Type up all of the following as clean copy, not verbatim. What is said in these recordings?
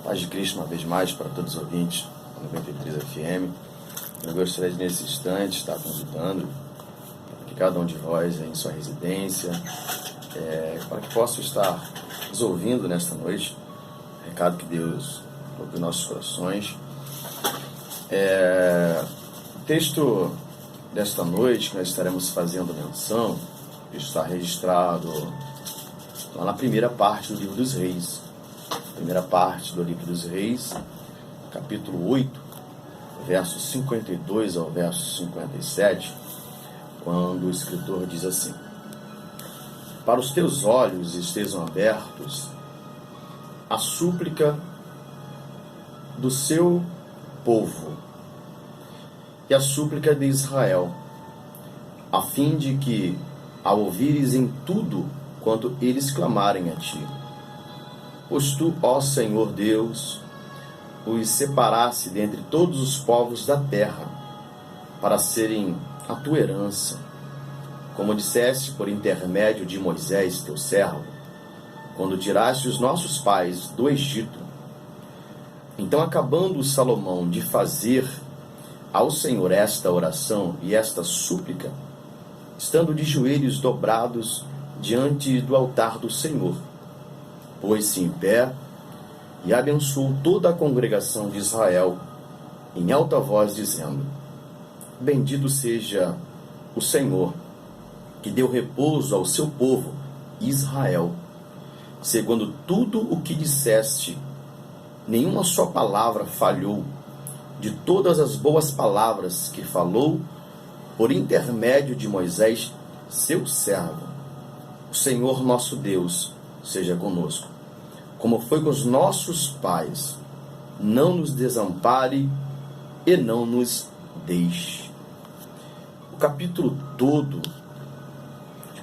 Paz de Cristo uma vez mais para todos os ouvintes da 93 FM. Eu gostaria de, nesse instante, estar convidando que cada um de vós em sua residência, para que possa estar nos ouvindo nesta noite, o recado que Deus colocou em nossos corações. O texto desta noite que nós estaremos fazendo menção está registrado lá na primeira parte do livro dos Reis. Primeira parte do livro dos Reis, capítulo 8, versos 52 ao verso 57, quando o escritor diz assim: para os teus olhos estejam abertos a súplica do seu povo e a súplica de Israel, a fim de que, ao ouvires em tudo quanto eles clamarem a ti, pois tu, ó Senhor Deus, os separaste dentre todos os povos da terra, para serem a tua herança, como disseste por intermédio de Moisés, teu servo, quando tiraste os nossos pais do Egito. Então, acabando Salomão de fazer ao Senhor esta oração e esta súplica, estando de joelhos dobrados diante do altar do Senhor, pôs-se em pé e abençoou toda a congregação de Israel em alta voz, dizendo: bendito seja o Senhor, que deu repouso ao seu povo Israel, segundo tudo o que disseste. Nenhuma só palavra falhou de todas as boas palavras que falou por intermédio de Moisés, seu servo. O Senhor nosso Deus seja conosco, como foi com os nossos pais. Não nos desampare e não nos deixe. O capítulo todo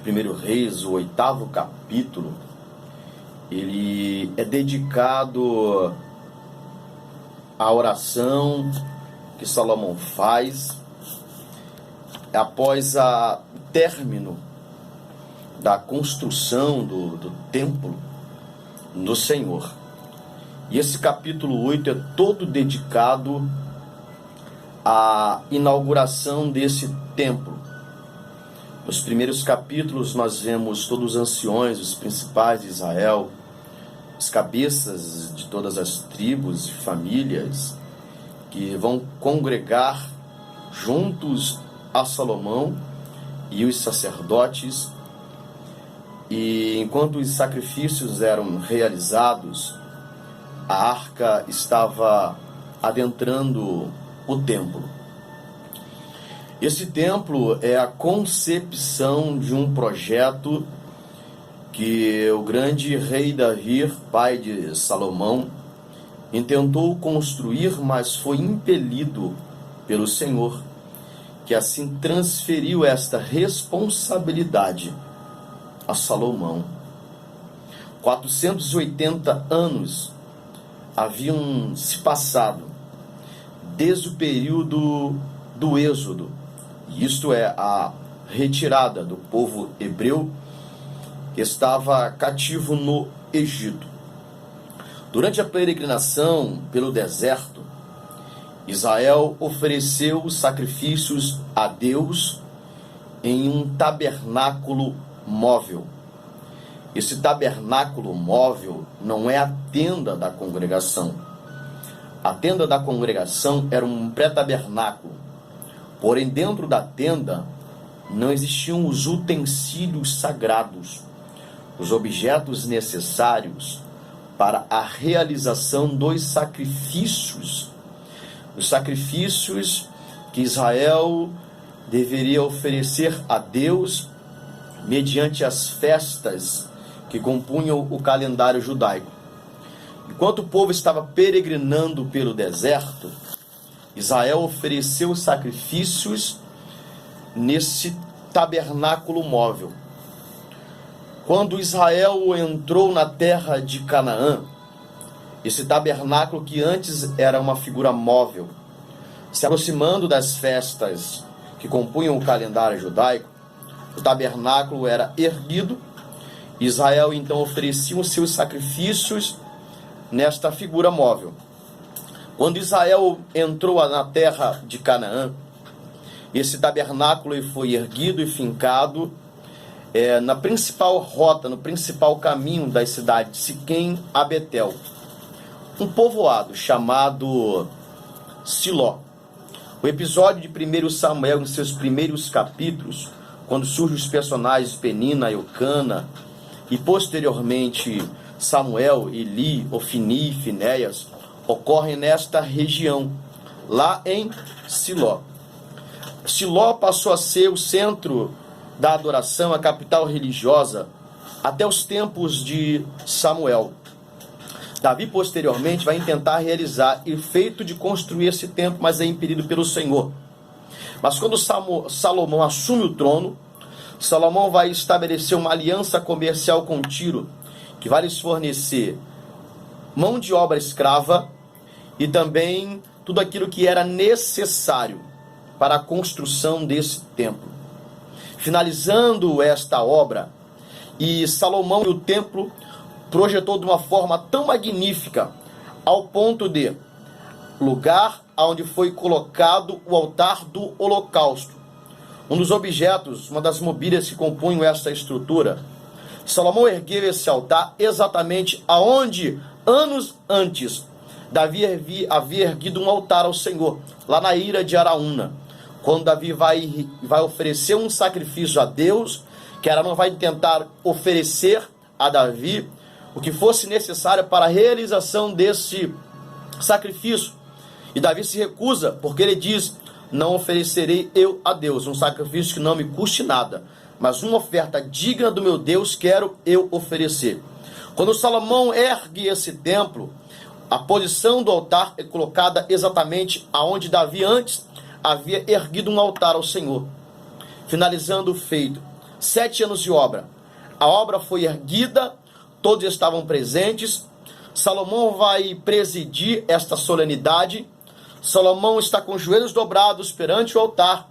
de 1 Reis, o 8º capítulo, ele é dedicado à oração que Salomão faz após o término da construção do templo do Senhor. E esse capítulo 8 é todo dedicado à inauguração desse templo. Nos primeiros capítulos nós vemos todos os anciões, os principais de Israel, os cabeças de todas as tribos e famílias que vão congregar juntos a Salomão e os sacerdotes. E enquanto os sacrifícios eram realizados, a arca estava adentrando o templo. Esse templo é a concepção de um projeto que o grande rei Davi, pai de Salomão, intentou construir, mas foi impelido pelo Senhor, que assim transferiu esta responsabilidade a Salomão. 480 anos haviam se passado desde o período do Êxodo, isto é, a retirada do povo hebreu que estava cativo no Egito. Durante a peregrinação pelo deserto, Israel ofereceu sacrifícios a Deus em um tabernáculo móvel. Esse tabernáculo móvel não é a tenda da congregação. A tenda da congregação era um pré-tabernáculo. Porém, dentro da tenda não existiam os utensílios sagrados, os objetos necessários para a realização dos sacrifícios. Os sacrifícios que Israel deveria oferecer a Deus mediante as festas que compunham o calendário judaico. Enquanto o povo estava peregrinando pelo deserto, Israel ofereceu sacrifícios nesse tabernáculo móvel. Quando Israel entrou na terra de Canaã, esse tabernáculo, que antes era uma figura móvel, se aproximando das festas que compunham o calendário judaico, o tabernáculo era erguido. Israel então oferecia os seus sacrifícios nesta figura móvel. Quando Israel entrou na terra de Canaã, esse tabernáculo foi erguido e fincado na principal rota, no principal caminho das cidades de Siquém a Betel, um povoado chamado Siló. O episódio de 1 Samuel, em seus primeiros capítulos, quando surgem os personagens Penina, Eucana, e posteriormente Samuel, Eli, Ofni, Finéias, ocorrem nesta região, lá em Siló. Siló passou a ser o centro da adoração, a capital religiosa, até os tempos de Samuel. Davi, posteriormente, vai tentar realizar o feito de construir esse templo, mas é impedido pelo Senhor. Mas quando Salomão assume o trono, Salomão vai estabelecer uma aliança comercial com Tiro, que vai lhes fornecer mão de obra escrava e também tudo aquilo que era necessário para a construção desse templo. Finalizando esta obra, e Salomão e o templo projetou de uma forma tão magnífica, ao ponto de lugar onde foi colocado o altar do holocausto. Um dos objetos, uma das mobílias que compunham esta estrutura, Salomão ergueu esse altar exatamente aonde, anos antes, Davi havia erguido um altar ao Senhor, lá na Ira de Araúna. Quando Davi vai oferecer um sacrifício a Deus, que Araúna vai tentar oferecer a Davi o que fosse necessário para a realização desse sacrifício. E Davi se recusa, porque ele diz: não oferecerei eu a Deus um sacrifício que não me custe nada, mas uma oferta digna do meu Deus quero eu oferecer. Quando Salomão ergue esse templo, a posição do altar é colocada exatamente aonde Davi antes havia erguido um altar ao Senhor. Finalizando o feito, 7 anos de obra. A obra foi erguida, todos estavam presentes. Salomão vai presidir esta solenidade. Salomão está com os joelhos dobrados perante o altar.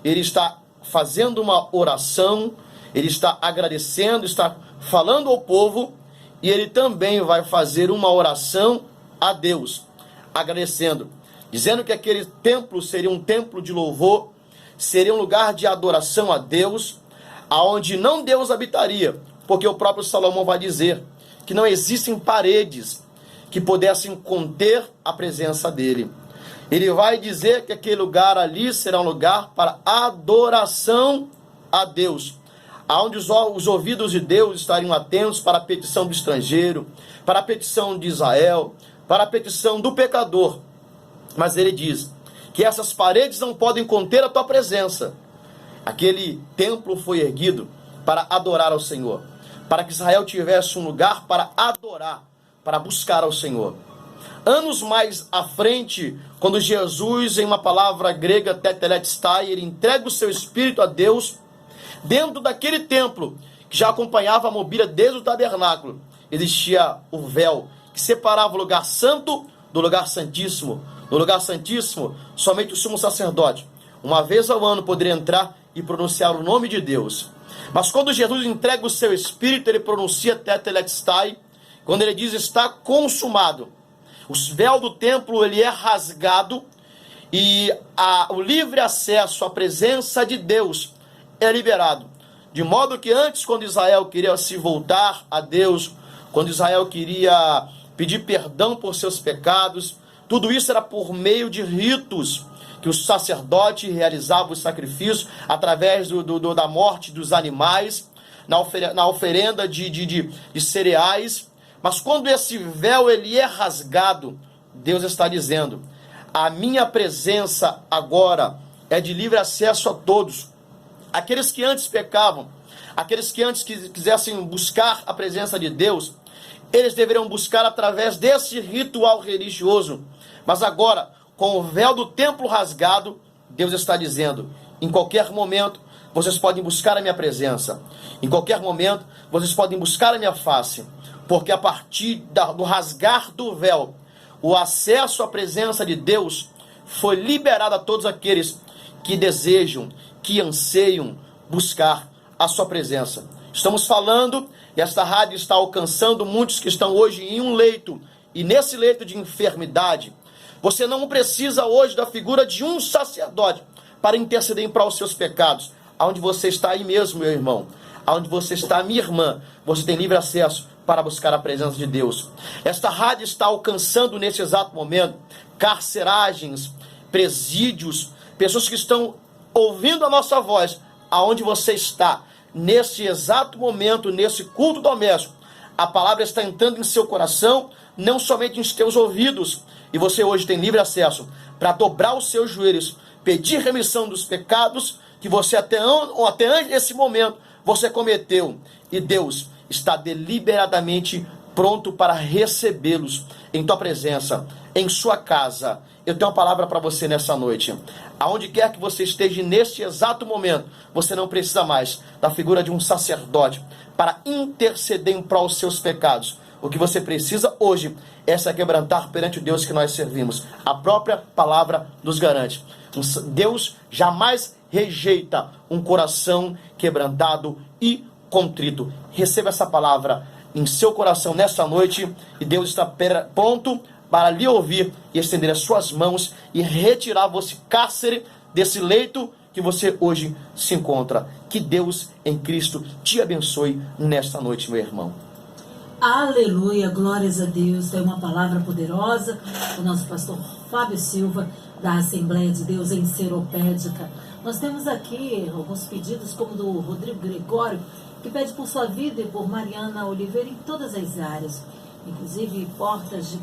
Ele está fazendo uma oração, ele está agradecendo, está falando ao povo, e ele também vai fazer uma oração a Deus, agradecendo, dizendo que aquele templo seria um templo de louvor, seria um lugar de adoração a Deus, aonde não Deus habitaria, porque o próprio Salomão vai dizer que não existem paredes que pudessem conter a presença dele. Ele vai dizer que aquele lugar ali será um lugar para adoração a Deus, aonde os ouvidos de Deus estariam atentos para a petição do estrangeiro, para a petição de Israel, para a petição do pecador. Mas ele diz que essas paredes não podem conter a tua presença. Aquele templo foi erguido para adorar ao Senhor, para que Israel tivesse um lugar para adorar, para buscar ao Senhor. Anos mais à frente, quando Jesus, em uma palavra grega, tetelestai, ele entrega o seu espírito a Deus, dentro daquele templo, que já acompanhava a mobília desde o tabernáculo, existia o véu, que separava o lugar santo do lugar santíssimo. No lugar santíssimo, somente o sumo sacerdote, uma vez ao ano, poderia entrar e pronunciar o nome de Deus. Mas quando Jesus entrega o seu espírito, ele pronuncia tetelestai, quando ele diz está consumado. O véu do templo ele é rasgado e o livre acesso à presença de Deus é liberado. De modo que antes, quando Israel queria se voltar a Deus, quando Israel queria pedir perdão por seus pecados, tudo isso era por meio de ritos, que o sacerdote realizava o sacrifício através da morte dos animais, na oferenda de cereais. Mas quando esse véu ele é rasgado, Deus está dizendo: a minha presença agora é de livre acesso a todos. Aqueles que antes pecavam, aqueles que antes quisessem buscar a presença de Deus, eles deveriam buscar através desse ritual religioso. Mas agora, com o véu do templo rasgado, Deus está dizendo: em qualquer momento, vocês podem buscar a minha presença. Em qualquer momento, vocês podem buscar a minha face. Porque a partir do rasgar do véu, o acesso à presença de Deus foi liberado a todos aqueles que desejam, que anseiam buscar a sua presença. Estamos falando, e esta rádio está alcançando muitos que estão hoje em um leito e nesse leito de enfermidade, você não precisa hoje da figura de um sacerdote para interceder em prol dos seus pecados. Aonde você está aí mesmo, meu irmão, aonde você está, minha irmã, você tem livre acesso para buscar a presença de Deus. Esta rádio está alcançando nesse exato momento carceragens, presídios, pessoas que estão ouvindo a nossa voz, aonde você está, nesse exato momento, nesse culto doméstico. A palavra está entrando em seu coração, não somente em seus ouvidos, e você hoje tem livre acesso para dobrar os seus joelhos, pedir remissão dos pecados que você até antes desse momento você cometeu, e Deus está deliberadamente pronto para recebê-los em tua presença, em sua casa. Eu tenho uma palavra para você nessa noite. Aonde quer que você esteja neste exato momento, você não precisa mais da figura de um sacerdote para interceder em prol dos seus pecados. O que você precisa hoje é se quebrantar perante o Deus que nós servimos. A própria palavra nos garante. Deus jamais rejeita um coração quebrantado e contrito. Receba essa palavra em seu coração nessa noite, e Deus está pronto para lhe ouvir e estender as suas mãos e retirar você cárcere desse leito que você hoje se encontra. Que Deus em Cristo te abençoe nesta noite, meu irmão. Aleluia, glórias a Deus. Tem uma palavra poderosa do nosso pastor Fábio Silva, da Assembleia de Deus em Seropédica. Nós temos aqui alguns pedidos, como do Rodrigo Gregório, que pede por sua vida, e por Mariana Oliveira em todas as áreas, inclusive portas de